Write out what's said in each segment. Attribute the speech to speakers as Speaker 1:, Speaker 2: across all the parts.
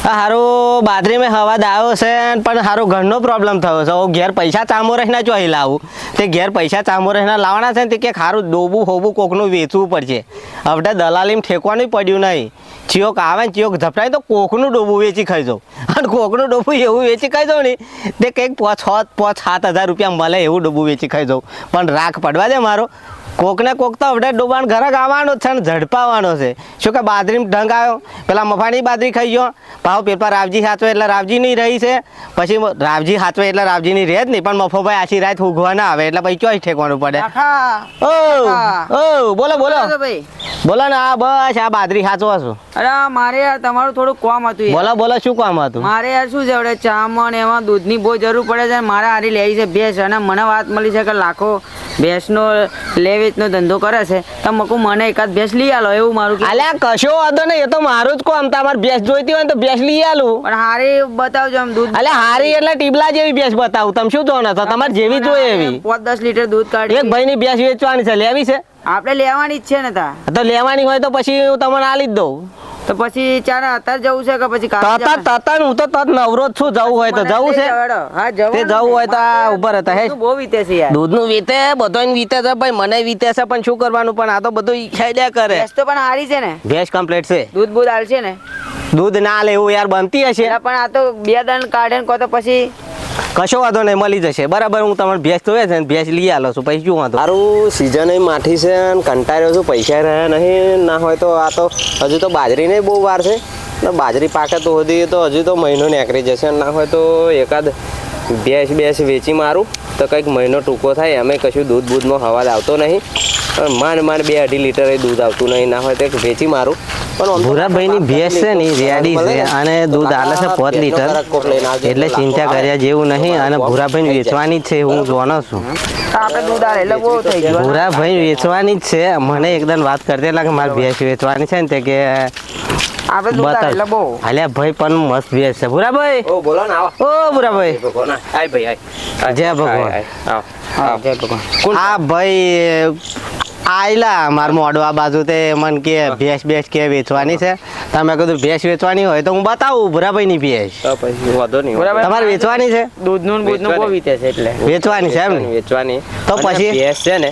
Speaker 1: હારું બાદરી મેં હવા દાયો છે પણ હારું ઘરનો પ્રોબ્લેમ થયો છે. ઘેર પૈસા ચામો રહીને જો અહીં લાવું તે ઘેર પૈસા ચામો રહીને લાવવાના છે ને તે કે હારું ડોબું હોબું કોકનું વેચવું પડશે. હવે દલાલીમાં ઠેકવાનું પડ્યું નહીં. ચિયોક આવે ને ચિયોક ઝપટાય તો કોકનું ડોબું વેચી ખાઈ જાઉં અને કોકનું ડોબું એવું વેચી ખાઈ જાઉં ને તે કંઈક 5,000-7,000 રૂપિયા મળે એવું ડોબું વેચી ખાઈ જાઉં. પણ રાખ પડવા દે મારો કોકને કોક તો હવે ડોબાણ ઘરે આવવાનો છે ને ઝડપાવાનો છે. શું કે બાદરી ઢંગ આવ્યો પેલા મફાની બાદરી ખાઈ ગયો ભાવ પેપર રાવજી હાચવે એટલે રાવજી નહીં રહી છે. પછી રાવજી હાચવે એટલે રાવજી ની રહે જ નહીં પણ મફોભાઈ આછી રાત ઉગવા ના આવે એટલે પછી ચોઈસ ઠેકવાનું પડે. ઓ બોલો બોલો બોલો ને. આ બસ આ બાદરી હાચવો છું.
Speaker 2: અરે મારે યાર તમારું થોડું કામ હતું.
Speaker 1: બોલો બોલો શું કામ હતું?
Speaker 2: મારે યાર શું છે હવે ચામણ એમાં દૂધની બહુ જરૂર પડે છે. મારે હારી લેવી છે ભેંસ અને મને વાત મળી છે કે લાખો ભેંસનો લે વેચનો ધંધો કરે છે તો મકુ મને એકાદ ભેંસ લઈ આલો એવું મારું.
Speaker 1: અલ્યા કશો વાંધો નહીં એ તો મારું જ કામ. તમારે ભેંસ જોઈતી હોય તો ભેંસ લઈ આલું
Speaker 2: પણ હારી બતાવજો આમ દૂધ.
Speaker 1: અલ્યા હારી એટલે ટીબલા જેવી ભેંસ બતાવું. તમે શું જોવાનો છો? તમારે જેવી જોઈએ એવી
Speaker 2: 5-10 લીટર દૂધ કાઢી.
Speaker 1: એક ભાઈની ભેંસ વેચવાની છે લેવી છે
Speaker 2: આપણે લેવાની જ છે ને તા
Speaker 1: તો લેવાની હોય તો પછી હું તમને આલી જ દઉં.
Speaker 2: તો પછી ચાલ અત્યારે જવું છે કે પછી
Speaker 1: તત હું તો તત નવરો જ છું. જવું હોય તો જવું છે.
Speaker 2: હા જવું
Speaker 1: તે જવું હોય તો આ ઉપર હતા હે
Speaker 2: બહુ વીતે છે યાર.
Speaker 1: દૂધનું વીતે બધોય વીતે છે ભાઈ મને વીતે છે પણ શું કરવાનું. પણ આ તો બધું ઈખાડ્યા કરે.
Speaker 2: ભેંસ તો પણ હારી છે ને
Speaker 1: ભેંસ કમ્પ્લીટ છે.
Speaker 2: દૂધ બૂધ આલશે ને.
Speaker 1: દૂધ ના લે એવું યાર બનતી હશે
Speaker 2: પણ આ તો 2 દંડ કાઢે ને કહો તો પછી
Speaker 1: કશો વાંધો નહીં મળી જશે બરાબર. હું તમારે ભેંસ જોઈએ છે ને ભેંસ લઈ આલો છું પછી શું વાંધો.
Speaker 3: મારું સિઝન માઠી છે ને કંટાળ્યો છું પૈસા રહ્યા નહીં. ના હોય તો આ તો હજુ તો બાજરીને બહુ વાર છે ને બાજરી પાકે તો સુધી તો હજુ તો મહિનો નીકળી જશે. ના હોય તો એકાદ ભેંસ વેચી મારું તો કંઈક મહિનો ટૂંકો થાય. અમે કશું દૂધ બૂધમાં હવાદ આવતો નહીં. માંડ 2-2.5 લીટર દૂધ આવતું નહીં. ના હોય તો વેચી મારું. પણ
Speaker 1: ભૂરાભાઈની ભેંસ છે ને રેડી છે અને દૂધ આલે છે 5 લીટર એટલે ચિંતા કર્યા જેવું નહીં. અને ભૂરાભાઈ વેચવાની જ છે હું જાણો છું.
Speaker 2: આપણે દૂધ આલે એટલે બહુ થઈ ગયું.
Speaker 1: ભૂરાભાઈ વેચવાની જ છે. મને એકદમ વાત કરતી એટલે કે મારી ભેંસ વેચવાની છે ને તે કે
Speaker 2: આપણે દૂધ આલે એટલે બહુ.
Speaker 1: અલ્યા ભાઈ પણ મસ્ત ભેંસ છે ભૂરાભાઈ.
Speaker 3: ઓ બોલો ને આવો.
Speaker 1: ઓ ભૂરાભાઈ
Speaker 3: આય ભાઈ આય.
Speaker 1: જય ભગવાન.
Speaker 3: આવો
Speaker 2: જય ભગવાન.
Speaker 1: હા ભાઈ આયલા માર મોડો આ બાજુ તે મન કે ભેંસ કે વેચવાની છે. તમે કીધું ભેંસ વેચવાની હોય તો હું બતાવું ભૂરાભાઈ ની ભેંસ.
Speaker 3: તો પછી વાંધો નહીં.
Speaker 1: તમારે વેચવાની છે?
Speaker 2: દૂધનું ને બૂધનું બહુ વીતે છે એટલે
Speaker 1: વેચવાની છે એમ ને?
Speaker 3: વેચવાની
Speaker 1: તો પછી
Speaker 3: ભેંસ છે ને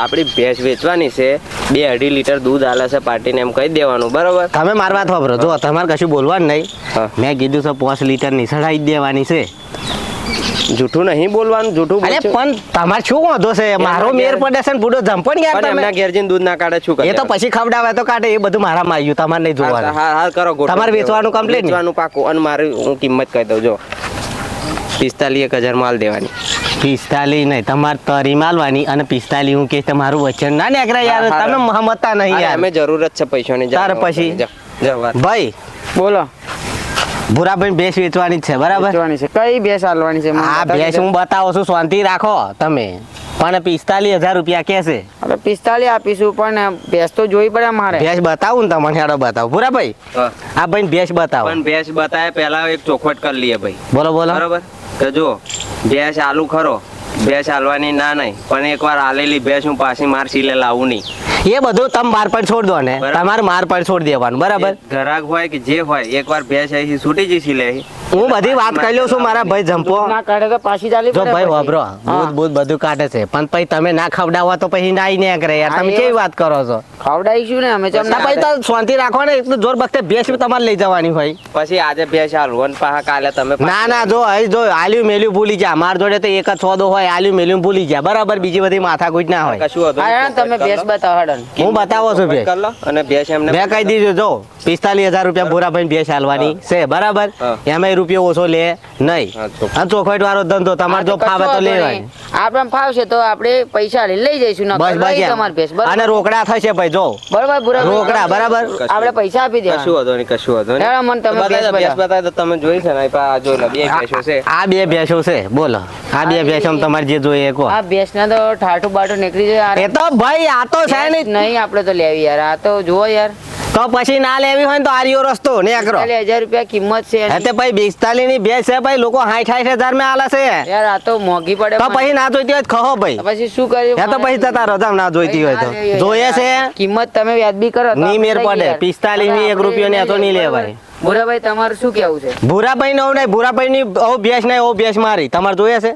Speaker 3: આપણી ભેંસ વેચવાની છે. 2-2.5 લીટર દૂધ આલે છે પાર્ટીને એમ કહી દેવાનું બરોબર.
Speaker 1: તમે મારી વાત વાપરો જો તમારે કશું બોલવાનું નહીં. મેં કીધું છે 5 લીટર ની સડાઈ દેવાની છે.
Speaker 3: જૂઠું નહીં બોલવાનું. જૂઠું
Speaker 1: અરે પણ તમારે શું વાંધો છે? મારો મેર પડે છે ને બુડો જંપણ યાર તમે.
Speaker 3: એમના ઘેર જઈને દૂધ ના કાઢે શું કરે?
Speaker 1: એ તો પછી ખવડાવે તો કાઢે એ બધું મારામાં આવ્યું. તમારે નહીં જોવાનું.
Speaker 3: હા કરો ગોઠવો.
Speaker 1: તમારે વેચવાનું કમ્પ્લીટ
Speaker 3: વેચવાનું પાકું. અને મારી હું કિંમત કહી દઉં જો 45,000 માલ દેવાની.
Speaker 1: 45 નહીં તમારે તરી માલવાની અને 45 હું કે તમારું વચન ના નીકળે યાર. તમે મહમતતા નહીં યાર.
Speaker 3: અમે જરૂરત છે પૈસાની.
Speaker 1: તાર પછી ભાઈ
Speaker 2: બોલો.
Speaker 1: ભૂરાભાઈ ભેંસ વેચવાની જ છે બરાબર?
Speaker 2: વેચવાની છે. કઈ ભેંસ આલવાની છે?
Speaker 1: આ ભેંસ હું બતાવું છું શાંતિ રાખો તમે. પણ 45,000 રૂપિયા કે છે.
Speaker 2: આપણે 45 આપીશું પણ ભેંસ તો જોઈ પડે મારે.
Speaker 1: ભેંસ બતાવું ને તમને હેડો બતાવું ભૂરાભાઈ. આ ભાઈ ભેંસ બતાવો.
Speaker 3: પણ ભેંસ બતાવે પહેલા એક ચોખવટ કરી લઈએ ભાઈ.
Speaker 1: બોલો બોલો.
Speaker 3: બરોબર કે જો ભેંસ આલુ ખરો ભેંસ હાલવાની ના નહીં પણ એકવાર આલેલી ભેંસ હું પાછી માર સિલે લાવું નહીં.
Speaker 1: એ બધું તમે માર પર છોડ દો ને. તમારે માર પર છોડ દેવાનું બરાબર.
Speaker 3: ગ્રાહક હોય કે જે હોય એકવાર ભેંસ અહીંથી છૂટી જઈ સિલે.
Speaker 1: હું બધી વાત કરી લઉં છું મારા ભાઈ જંપો.
Speaker 2: ના કાઢે તો પાછી ચાલી
Speaker 1: જો
Speaker 2: પડે
Speaker 1: ભાઈ
Speaker 2: પછી.
Speaker 1: વાપરો દૂધ બૂધ બધું કાઢે છે પણ પછી તમે ના ખવડાવો તો પછી ના ને કરે યાર. તમે કેવી વાત કરો છો?
Speaker 2: ખવડાવીશું ને અમે.
Speaker 1: ના પછી તો શાંતિ રાખો ને. એટલું જોર બખતે ભેંસ તમારે લઈ જવાની હોય.
Speaker 3: પછી આજે ભેંસ હાલવું અને પાછા કાલે તમે
Speaker 1: ના ના જો અહીં જો આલ્યું મેલ્યું ભૂલી જા. માર જોડે તો એક જ સોદો હોય આલ્યું મેલ્યું ભૂલી જા બરાબર. બીજી બધી માથાકૂટ ના હોય.
Speaker 3: કશું હતું
Speaker 2: હા તમે ભેંસ બતાવો હડન.
Speaker 1: હું બતાવો છું ભેંસ.
Speaker 3: કરી લો અને ભેંસ એમને
Speaker 1: મેં કહી દીધું જો 45,000 રૂપિયા ભૂરાભાઈ ભેંસ હાલવાની છે બરાબર. એમાં રૂપિયો ઓછો લે નહીં. ચોખવટ વાળો ધંધો તમારે જો ફાવે તો લેવાની.
Speaker 2: આપણે ફાવશે તો આપણે પૈસા લઈ જઈશું.
Speaker 1: બસ બસ અને રોકડા થશે ભાઈ જો
Speaker 2: બરોબર પૂરા
Speaker 1: રોકડા બરાબર.
Speaker 2: આપણે પૈસા આપી દે.
Speaker 3: કશું હતું નહીં કશું હતું નહીં.
Speaker 2: મને તમે
Speaker 3: ભેંસ બતાવે તો તમે જોઈ છે ને આ જોઈ લો બે ભેંસો છે.
Speaker 1: આ 2 ભેંસો છે બોલો. આ 2 ભેંસો તમારે જે જોઈએ કહો.
Speaker 2: આ ભેંસ ના તો ઠાઠું બાઠું નીકળી જાય.
Speaker 1: એ તો ભાઈ આ તો છે
Speaker 2: નહીં આપણે તો લેવી યાર. આ તો જુઓ યાર.
Speaker 1: તો પછી ના લેવી હોય તો આર્યો રસ્તો ને કરો.
Speaker 2: 40,000 રૂપિયા કિંમત છે.
Speaker 1: તે ભાઈ 45 ની ભેંસ છે ભાઈ. લોકો 60,000 માં આલે છે
Speaker 2: યાર. આ તો મોંઘી પડે.
Speaker 1: તો પછી ના જોઈતી હોય ખો ભાઈ.
Speaker 2: પછી શું કર્યું?
Speaker 1: તો પછી જતા રજા ના જોઈતી હોય તો જોઈએ છે.
Speaker 2: કિંમત તમે વ્યાજબી કરો
Speaker 1: ની મેર પડે. 45 ની 1 રૂપિયો ને તો નહીં લેવાય.
Speaker 2: ભૂરાભાઈ તમારું શું કેવું છે?
Speaker 1: ભૂરાભાઈ નો નહીં, ભૂરાભાઈ ની ભેંસ નહીં, ઓ ભેંસ મારી તમારે જોઈએ છે?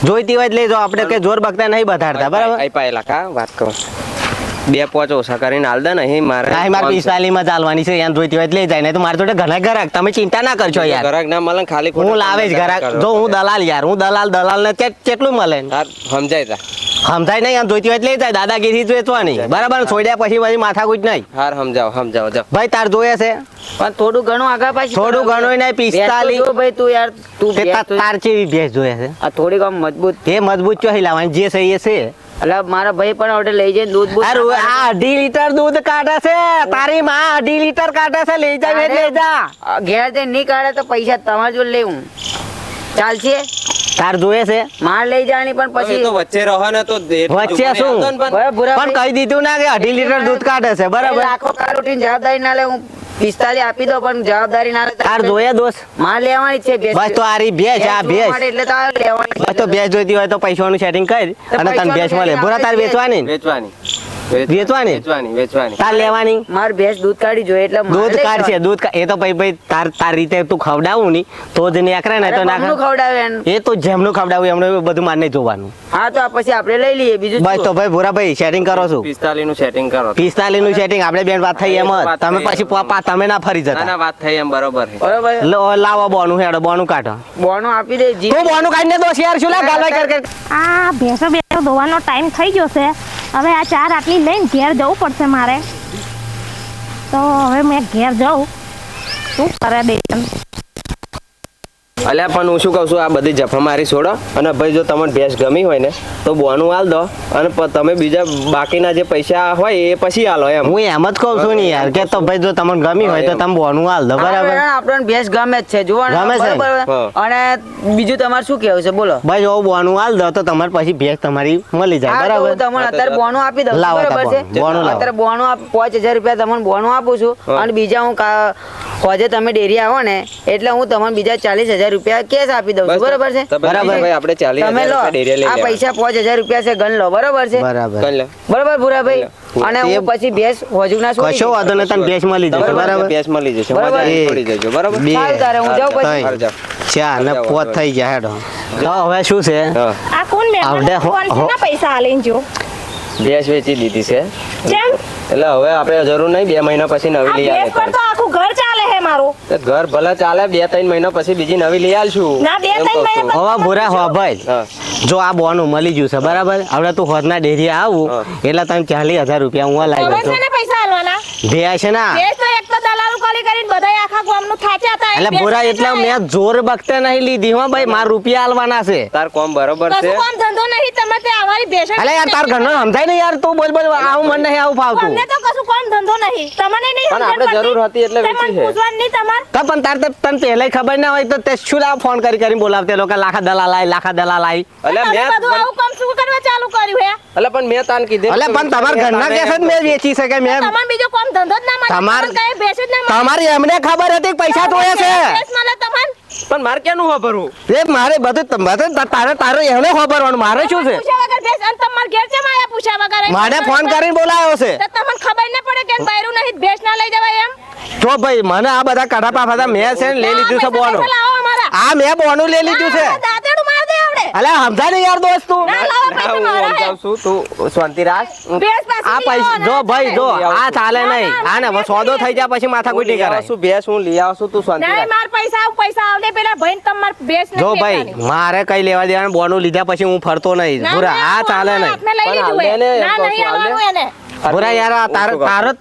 Speaker 1: જોઈતી હોય લઈ જાઓ, આપણે કઈ જોર બગતા નહીં બતાડતા, બરાબર?
Speaker 3: આઈ પાયેલા કા વાત કરું 2-5 ઓછા કરીને હાલ દે ને અહીં મારે
Speaker 1: કાંઈ મારે 45 માં ચાલવાની છે, યાર જોઈતી હોય લઈ જાય, નહીં તો મારે જોડે ઘણા ગ્રાહક, તમે ચિંતા ના કરશો યાર.
Speaker 3: ઘરાક ના મળે ને ખાલી
Speaker 1: હું લાવે જ ઘરાક, જો હું દલાલ યાર, હું દલાલ ને કેટલું મળે?
Speaker 3: સમજાય તા
Speaker 1: સમજાય નહીં, આમ જોઈતી હોય લઈ જાય, દાદાગીરી વેચવાની, બરાબર? છોડ્યા પછી માથાકૂટ નહીં.
Speaker 3: હાર સમજાવો જાઓ
Speaker 1: ભાઈ તાર જોઈએ છે?
Speaker 2: પણ થોડું ઘણું આગળ પાછું
Speaker 1: થોડું ઘણું નહીં, 45.
Speaker 2: જો ભાઈ તું યાર તું
Speaker 1: તે
Speaker 2: ભેંસ તો-
Speaker 1: તાર ચેવી ભેંસ જોઈએ છે?
Speaker 2: આ થોડીક આમ મજબૂત,
Speaker 1: એ મજબૂત ચોહી લાવવાની, જે છે એ છે.
Speaker 2: એટલે મારા ભાઈ પણ હવે લઈ જઈને દૂધ બૂધ
Speaker 1: અરે આ 2.5 લીટર દૂધ કાઢે છે, તારી માં 2.5 લીટર કાઢે છે, લઈ જા લઈ જા.
Speaker 2: ઘેર જઈને નહીં કાઢે તો પૈસા તમારે જોડે લેવું ચાલશે?
Speaker 1: તાર જોઈએ છે?
Speaker 2: માર લઈ જવાની પણ
Speaker 3: પછી
Speaker 2: પછી
Speaker 3: તો વચ્ચે રહો ને તો
Speaker 1: વચ્ચે શું?
Speaker 2: બરાબર, ભૂરાભાઈ.
Speaker 1: પણ કહી દીધું ના કે 2.5 લીટર દૂધ કાઢે છે, બરાબર?
Speaker 2: લાખો કાર ઉઠીને જવાબદારી ના લે, હું 45 આપી દો પણ જવાબદારી ના લે.
Speaker 1: તાર જોઈએ દોસ્ત?
Speaker 2: માર લેવાની જ છે ભેંસ.
Speaker 1: બસ તો આરી ભેંસ, આ
Speaker 2: ભેંસ જોવા
Speaker 1: ભેંસ.
Speaker 2: માટે એટલે તો આ લેવાની
Speaker 1: બસ તો ભેંસ જોઈતી હોય તો પૈસાનું સેટિંગ કરી અને તને
Speaker 2: પૈસાનું
Speaker 1: ભેંસ મળે.
Speaker 2: setting
Speaker 1: ભૂરા તાર
Speaker 2: આપણે
Speaker 1: વેચવાની ને?
Speaker 3: વેચવાની
Speaker 1: વેચવાની? તાર લેવાની?
Speaker 2: માર ભેંસ દૂધ કાઢી જોઈએ એટલે મારે
Speaker 1: દૂધ
Speaker 2: લઈ
Speaker 1: કાઢશે,
Speaker 2: જવાની.
Speaker 1: દૂધ એ તો ભાઈ તાર રીતે તું ખવડાવું ની તો જ નીકળે ને તો
Speaker 2: અરે
Speaker 1: ના
Speaker 2: મમનું ખવડાવે એને.
Speaker 1: એ તો જેમનું ખવડાવું એમનું બધું માર નહીં જોવાનું.
Speaker 2: હા તો આ પછી આપણે લઈ લઈએ બીજું
Speaker 1: બસ
Speaker 2: શું?
Speaker 1: તો ભાઈ ભૂરાભાઈ સેટિંગ કરો છું.
Speaker 3: 45 નું સેટિંગ કરો
Speaker 1: 45 નું સેટિંગ, આપણે બેન વાત થઈ એમ જ.
Speaker 3: વાત
Speaker 1: તમે
Speaker 3: થઈ.
Speaker 1: પછી તમે ના ફરી
Speaker 3: ના
Speaker 1: જતા.
Speaker 3: વાત થઈ એમ બરોબર છે
Speaker 2: બરોબર,
Speaker 1: લાવો બોનું હેડો, બોનું કાઢો.
Speaker 2: બોનું આપી દે જી.
Speaker 1: તું બોનું કાઢીને દોષ યાર, શું લા ગાલવાઈ કર.
Speaker 4: આ ભેંસો ધોવાનો ટાઈમ થઈ ગયો છે. હવે આ ચાર આટલી લઈને ઘેર જવું પડશે મારે. તો હવે મેં ઘેર જાઉં, શું કરે દે?
Speaker 3: અલ્યા પણ હું શું કહું છું, આ બધી જફા મારી છોડો અને ભાઈ જો તમને ભેંસ ગમી હોય ને તો બોનું હાલ દો અને તમે બીજા બાકીના જે પૈસા હોય એ પછી હાલો એમ.
Speaker 1: હું એમ જ કહું છું ને યાર કે તો ભાઈ જો તમને ગમી હોય તો તમે બોનું હાલ દો, બરાબર?
Speaker 2: આપણને ભેંસ ગમે જ છે જોવા
Speaker 1: ગમે છે.
Speaker 3: હા.
Speaker 2: અને બીજું તમારે શું કેવું છે બોલો?
Speaker 1: ભાઈ જો બોનું હાલ દો તો તમારે પછી ભેંસ તમારી મળી જાય,
Speaker 2: હા, તો હું
Speaker 1: બરાબર?
Speaker 2: તમને અત્યારે બોનું આપી દઉં છું,
Speaker 1: લાવો તો
Speaker 2: બરાબર છે?
Speaker 1: બોનું લાવો.
Speaker 2: અત્યારે બોનું 5000 રૂપિયા તમને બોનું આપું છું
Speaker 3: હા.
Speaker 2: અને બીજા હું હોજે તમે ડેરી આવો ને એટલે હું તમને બીજા 40000 રૂપિયા કેશ આપી દઉં છું, બરાબર છે?
Speaker 3: તો
Speaker 1: બરાબર.
Speaker 3: ભાઈ આપણે 40,000
Speaker 2: તમે લો
Speaker 3: રૂપિયા ડેરીએ લઈ
Speaker 2: આ
Speaker 3: લેવાના.
Speaker 2: પૈસા 5000 રૂપિયા છે ગણ લો, બરાબર છે?
Speaker 1: બરાબર.
Speaker 3: કરી લો.
Speaker 2: બરાબર ભૂરાભાઈ? અને
Speaker 1: તે-
Speaker 2: હું પછી ભેંસ હોજુના છોડી
Speaker 1: કશો વાંધો નહીં, તને ભેંસ મળી જશે,
Speaker 3: તમારે
Speaker 1: બરાબર?
Speaker 3: ભેંસ મળી જશે
Speaker 2: બરાબર.
Speaker 3: મજા છોડી દેજો બરાબર
Speaker 1: બે,
Speaker 2: સારું તારે હું જાઉં પછી.
Speaker 1: ત્રણ,
Speaker 3: જાઓ.
Speaker 1: ચાર ને
Speaker 3: જાઓ,
Speaker 1: 5
Speaker 3: જાઓ.
Speaker 1: થઈ ગયા હેડો. તો હવે શું છે?
Speaker 3: હા
Speaker 4: આ કોણ
Speaker 1: આવડે હો-
Speaker 4: મહેમાન કોણ છે? પૈસા આલીને જો
Speaker 3: ભેંસ વેચી દીધી છે
Speaker 4: કેમ?
Speaker 3: એટલે હવે આપણે જરૂર નહીં 2 મહિના પછી
Speaker 4: આ
Speaker 3: નવી લઈ
Speaker 4: ભેંસ પર
Speaker 3: આવે
Speaker 4: તો આખું ઘર ચાલે હે મારું.
Speaker 3: ઘર ભલે ચાલે 2-3 મહિના પછી બીજી નવી લઈ આલશું
Speaker 4: ના, 2-3
Speaker 3: એમ કહું છું.
Speaker 4: મહિના
Speaker 1: હવે ભૂરા હો ભાઈ,
Speaker 3: હા
Speaker 1: જો આ બોનું મળી ગયું છે, બરાબર? હવે તું હોદના ડેરી આવું
Speaker 3: હા.
Speaker 1: એટલે તમે 40,000 રૂપિયા હું લાવી
Speaker 4: તમે
Speaker 1: દઉં
Speaker 4: છે ને પૈસા આલવાના.
Speaker 1: ભેંસ છે ના
Speaker 4: ભેંસ તો એક તો દલાલું કરી કરીને બધાય આખા ગામનું થાચ્યા હતા. એક
Speaker 1: એટલે
Speaker 4: ભેંસ
Speaker 1: ભૂરા
Speaker 4: વેચાય.
Speaker 1: એટલે મેં જોર બખતે નહીં લીધી હો ભાઈ, માર રૂપિયા આલવાના છે.
Speaker 3: તાર કોમ બરોબર છે
Speaker 4: કશું કામ ધંધો નહીં, તમે તે અમારી ભેંસો
Speaker 1: અલે યાર તાર ઘરનો સમજાય ને યાર, તું બોલ આવું મને નહીં આવું ફાવતું.
Speaker 4: અમને તો કશું કામ ધંધો નહીં, તમને નહીં
Speaker 3: પણ
Speaker 4: સમજણ
Speaker 3: આપણે
Speaker 4: પડતી?
Speaker 3: જરૂર હતી એટલે
Speaker 4: તમને
Speaker 3: વેચી છે.
Speaker 4: પૂછવાનું નહીં તમારે?
Speaker 1: તો પણ તાર તને પહેલા ખબર ના હોય તો તે શું લાવ ફોન કરીને બોલાવતે લોકો લાખા દલાલ આવી.
Speaker 3: અલ્યા
Speaker 4: તમે
Speaker 3: મેં
Speaker 4: બધું આવું કામ શું કરવા ચાલુ કર્યું હે?
Speaker 3: અલ્યા પણ મેં તાન કીધું
Speaker 1: અલે પણ તમારા ઘરના કે છે મેં વેચી છે કે મેં
Speaker 4: તમારે બીજો કામ ધંધો જ ના મળે,
Speaker 1: તમાર-
Speaker 4: તમને કઈ ભેંસ જ ના મળે.
Speaker 1: તમારી એમને ખબર હતી કે પૈસા તોડે છે.
Speaker 4: ભેંસ મળે તમને?
Speaker 3: પણ મારે ક્યાંનું વાપરવું
Speaker 1: એ મારે બધું તારે એમને ખબરવાનું, મારે શું છે?
Speaker 4: પૂછ્યા વગર ભેંસ અને તમારા ઘેર ચમ આયા પૂછ્યા વગર?
Speaker 1: મારે ફોન કરીને બોલાયો છે.
Speaker 4: તો તમને ખબર ના પડે કે બાયરું નહીં ભેંસ ના લઈ જવાય એમ?
Speaker 1: જો ભાઈ મને આ બધા કઢા પાફા મેં છે ને લઈ લીધું છે બોનું.
Speaker 4: પૈસા લાવો અમારા.
Speaker 1: આ મેં બોનું લઈ લીધું છે.
Speaker 4: આ દાંતેડું માર દે આવડે.
Speaker 1: અલે સમજાય ને યાર દોસ્ત તું.
Speaker 4: ના, લાવો પૈસા
Speaker 3: હું
Speaker 4: મારા હે.
Speaker 3: સમજાવું છું તું શાંતિ રાખ
Speaker 4: ભેંસ પાછી
Speaker 1: આ
Speaker 4: લઈ
Speaker 1: પૈસા
Speaker 4: આવો,
Speaker 1: જો
Speaker 4: ના
Speaker 1: ભાઈ જો
Speaker 4: ચાલે.
Speaker 1: આ ચાલે
Speaker 4: ના,
Speaker 1: નહીં.
Speaker 4: ના,
Speaker 1: આ ને
Speaker 4: ના,
Speaker 1: સોદો થઈ જાય પછી માથા
Speaker 3: હું
Speaker 1: કુટી
Speaker 3: લઈ
Speaker 1: કરાય.
Speaker 3: આવશું ભેંસ હું લઈ આવશું તું શાંતિ
Speaker 4: નહીં,
Speaker 3: રાખ
Speaker 4: માર પૈસા આવડે પેલા ભાઈને તમાર ભેંસ નહીં
Speaker 1: જો ભાઈ
Speaker 4: વેચવાની.
Speaker 1: મારે કઈ લેવા દેવાનું, બોનું લીધા પછી હું ફરતો નહીં.
Speaker 4: ના,
Speaker 1: પૂરા
Speaker 4: ના,
Speaker 1: આ ચાલે
Speaker 4: હું
Speaker 1: નહીં.
Speaker 4: હાથમાં લઈ
Speaker 3: પણ
Speaker 4: લીધું
Speaker 3: હાલે ને,
Speaker 4: હે. ના,
Speaker 3: એમ કહું
Speaker 4: નહીં
Speaker 3: છું,
Speaker 4: આવવાનું
Speaker 3: હાલે.
Speaker 4: એને.
Speaker 1: પૂરા યાર આ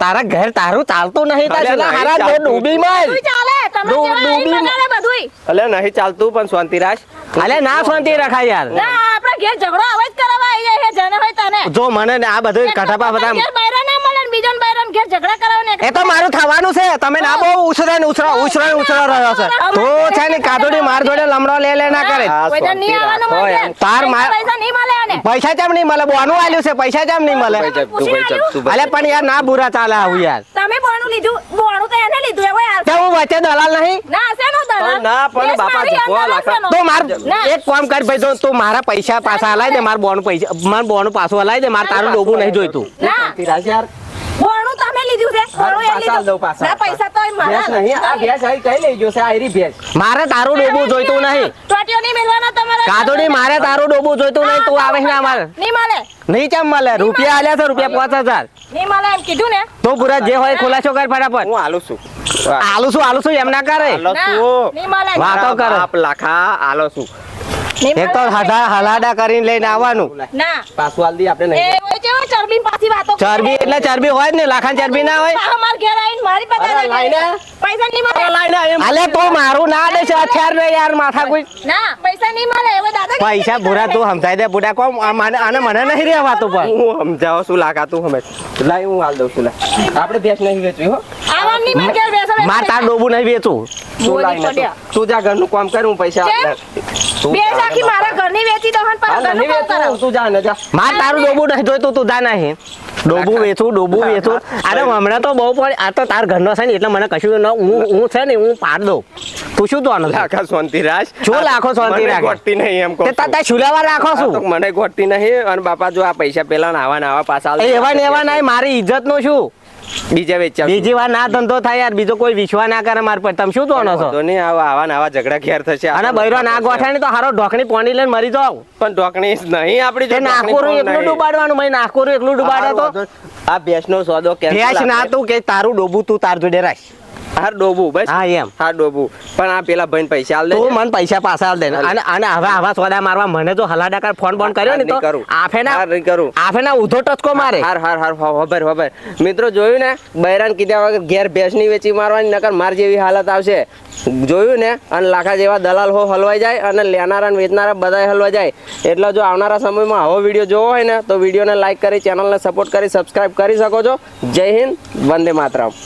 Speaker 1: તારા ઘર તારું ચાલતું નહીં. તાર
Speaker 3: અરે
Speaker 1: જેટલા
Speaker 3: નહીં
Speaker 1: હારા
Speaker 3: ચાલતું.
Speaker 1: ડૂબી માં
Speaker 4: બધુંય ચાલે, તમારે જેવા આઈને
Speaker 1: ડૂબી-
Speaker 4: બગાડે બધુંય.
Speaker 3: અલ્યા નહીં ચાલતું પણ શાંતિ રાખ
Speaker 1: અલે ના શાંતિ રખાય યાર.
Speaker 4: ના, આપણા ઘેર ઝઘડો આવો જ કરાવવા આવી જાય છે, જેને હોય તને.
Speaker 1: જો મને ને આ બધું કઢાપા બધા
Speaker 4: ઘેર બૈરા ના મળે ને બીજાને બૈરાને ઘેર ઝઘડા કરાવે ને.
Speaker 1: એ તો મારું થવાનું છે. તમે ના બહુ ઉછરા રહ્યો છે. તો છે ને કાદોડી માર જોડે લમડો લે ના કરે.
Speaker 3: હા,
Speaker 4: પૈસા નહીં
Speaker 3: શાંતિ
Speaker 4: આવવાનું
Speaker 3: રાખો
Speaker 4: મળે.
Speaker 3: એમ.
Speaker 1: તાર માર-
Speaker 4: પૈસા નહીં મળે એને.
Speaker 1: પૈસા કેમ નહીં મળે? બોનું આલ્યું છે, પૈસા કેમ નહીં મળે?
Speaker 3: તું ભાઈ ચાલ, તું ભાઈ.
Speaker 1: અલે પણ યાર ના બુરા ચાલે આવું યાર.
Speaker 4: તમે બોણું લીધું, બોણું તો એને લીધું એવું યાર.
Speaker 1: તે હું વચ્ચે દલાલ નહીં.
Speaker 4: ના, શેનો દલાલ?
Speaker 3: પણ ના, પણ
Speaker 4: ભેંસ
Speaker 3: બાપા
Speaker 4: મારી
Speaker 3: જપો,
Speaker 4: અંદર
Speaker 3: લાકડા.
Speaker 4: શેનો?
Speaker 1: તો માર
Speaker 4: ના.
Speaker 1: એક કામ કર ભાઈ, તું મારા પૈસા પાછા હલાઈ દે. મારું બોનું પાછું હલાઈ દે. મારે તારું ડોબું નહીં જોઈતું.
Speaker 4: ના, બોણું
Speaker 5: ભાડું તમે લીધું છે ભાડું એ
Speaker 3: પાછા
Speaker 5: લીધું
Speaker 3: દઉં, પાછા.
Speaker 5: ના પૈસા તો
Speaker 3: ભેંસ
Speaker 5: મારા
Speaker 3: નહીં આ ભેંસ અહીં કઈ લઈ ગયો છે આ એરી ભેંસ
Speaker 1: મારે તારું ડોબું જોઈતું નહીં
Speaker 5: ટોટીઓ નહીં મેલવાના તમારે
Speaker 1: કાદોડી મારે તારું ડોબું જોઈતું નહીં તું આવે ને અમારે
Speaker 5: નહીં મળે
Speaker 1: નહીં કેમ મળે રૂપિયા આલ્યા છે રૂપિયા 5000
Speaker 5: નહીં મળે એમ કીધું ને
Speaker 1: તો પૂરા જે હોય ખુલાસો કર ફટાફટ
Speaker 3: હું આલું છું
Speaker 1: આલું છું એમ ના કરે
Speaker 3: આલો
Speaker 5: ના
Speaker 3: છું
Speaker 5: નહીં મળે
Speaker 1: વાહ. વાતો કરો.
Speaker 3: બાપ લાખા આલો છું
Speaker 5: નહીં
Speaker 1: એક તો
Speaker 5: મળે.
Speaker 1: હલાડા કરીને લઈને આવવાનું
Speaker 5: ના
Speaker 3: પાછું આલ દી આપણે
Speaker 5: એ
Speaker 3: નહીં
Speaker 5: હોય છે હો, ચરબી પાછી વાતો કરે.
Speaker 1: ચરબી એટલે ચરબી હોય જ ને લાખાન ચરબી ના હોય
Speaker 5: પાછો માર ઘેર આવીને મારી પાસે
Speaker 3: અરે લાઈને.
Speaker 5: પૈસા નહીં મળે
Speaker 1: અલે તું મારું ના દે છે અત્યાર ને યાર માથા કોઈ
Speaker 5: ના પૈસા નહીં મળે હવે દાદા
Speaker 1: પૈસા ભૂરા તું સમજાઈ દે બુડા કોમ અને મને નહીં રહેવાતું પણ
Speaker 3: હું સમજાવો છું લાખા તું સમજ લાય હું હાલ દઉં છું લાય આપણે ભેંસ નહીં વેચવી હો
Speaker 5: આવામ નહીં માર ઘેર બેસો
Speaker 1: માર તાર ડોબું નહીં વેચું
Speaker 3: તું
Speaker 5: બોલી
Speaker 3: લાય ને
Speaker 5: પડ્યા.
Speaker 3: તું જા ઘરનું કામ કર હું પૈસા
Speaker 5: કેમ?
Speaker 3: તું
Speaker 5: બે
Speaker 3: જા
Speaker 5: આખી
Speaker 3: ને
Speaker 5: મારા ઘરની વેચી દો હન
Speaker 3: હા,
Speaker 5: પર
Speaker 3: નહીં વેચવું, તું જા ને જા
Speaker 1: માર તારું ડોબું નહીં જોઈતું તું દા નહીં ડોબું વેચું ડોબું વેચું અરે હમણાં તો બહુ પણ આ તો તાર ઘરનો છે ને એટલે મને કશું ન હું છે ને હું પાડ દઉં તું શું તો
Speaker 3: લાખા શાંતિ રાખ
Speaker 1: શું લાખો શાંતિ
Speaker 3: મને
Speaker 1: રાખે?
Speaker 3: ગોઠતી નહીં એમ કહું
Speaker 1: તે
Speaker 3: છું.
Speaker 1: તાર છુલાવા રાખો
Speaker 3: આ તો
Speaker 1: છું
Speaker 3: મને ગોઠતી નહીં અને બાપા જો આ પૈસા પેલા નાવા નાવા પાછા આલ દે.
Speaker 1: એવા ને એવા નહીં મારી ઇજ્જત નું શું
Speaker 3: બીજા વેચ્યા
Speaker 1: બીજી વાર ના ધંધો થાય યાર બીજો કોઈ વિશ્વાસ ના કરે માર પર તમે શું જોવાનો છો
Speaker 3: તો નહીં આવા નાવા ઝઘડા ઘેર થશે
Speaker 1: અને બૈરો ના ગોઠે ને તો હારો ઢોકણી પોણી લઈને મરી જાવ
Speaker 3: પણ ઢોકણી નહીં આપણી
Speaker 1: તે
Speaker 3: જો
Speaker 1: નાખોરું
Speaker 3: ઢોકણી
Speaker 1: એકલું
Speaker 3: નહીં.
Speaker 1: ડુબાડવાનું મેં નાખોરું એકલું ડુબાડો તો
Speaker 3: આ ભેંસનો સોદો cancel
Speaker 1: ભેંસ ના
Speaker 3: આપણે.
Speaker 1: તું કે તારું ડોબું તું તાર જોડે રાખ
Speaker 3: હા ડોબું બસ
Speaker 1: હા એમ
Speaker 3: હા ડોબું પણ આ પેલા ભાઈને પૈસા આલ દે
Speaker 1: તું મને પૈસા પાછા આલ દે અને અને હવે આવા સોદા મારવા મને જો હલાડા કર ફોન બોન કર્યો ને તો
Speaker 3: નહીં કરું.
Speaker 1: આફે
Speaker 3: હા, નહીં કરું.
Speaker 1: ના ઉધો ટચકો મારે
Speaker 3: હાર હાર હાર ખબર મિત્રો જોયું ને બૈરાન કીધા વગર ઘેર ભેંસ ની વેચી મારવાની નકર માર જેવી હાલત આવશે જોયું ને અને લાખા જેવા દલાલ હો હલવાઈ જાય અને લેનારા અને વેચનારા બધાય હલવાઈ જાય એટલે જો આવનારા સમયમાં આવો વિડીયો જોવો હોય ને તો વિડીયોને લાઈક કરી ચેનલને સપોર્ટ કરી સબસ્ક્રાઇબ કરી શકો છો જય હિન્દ વંદે માતરમ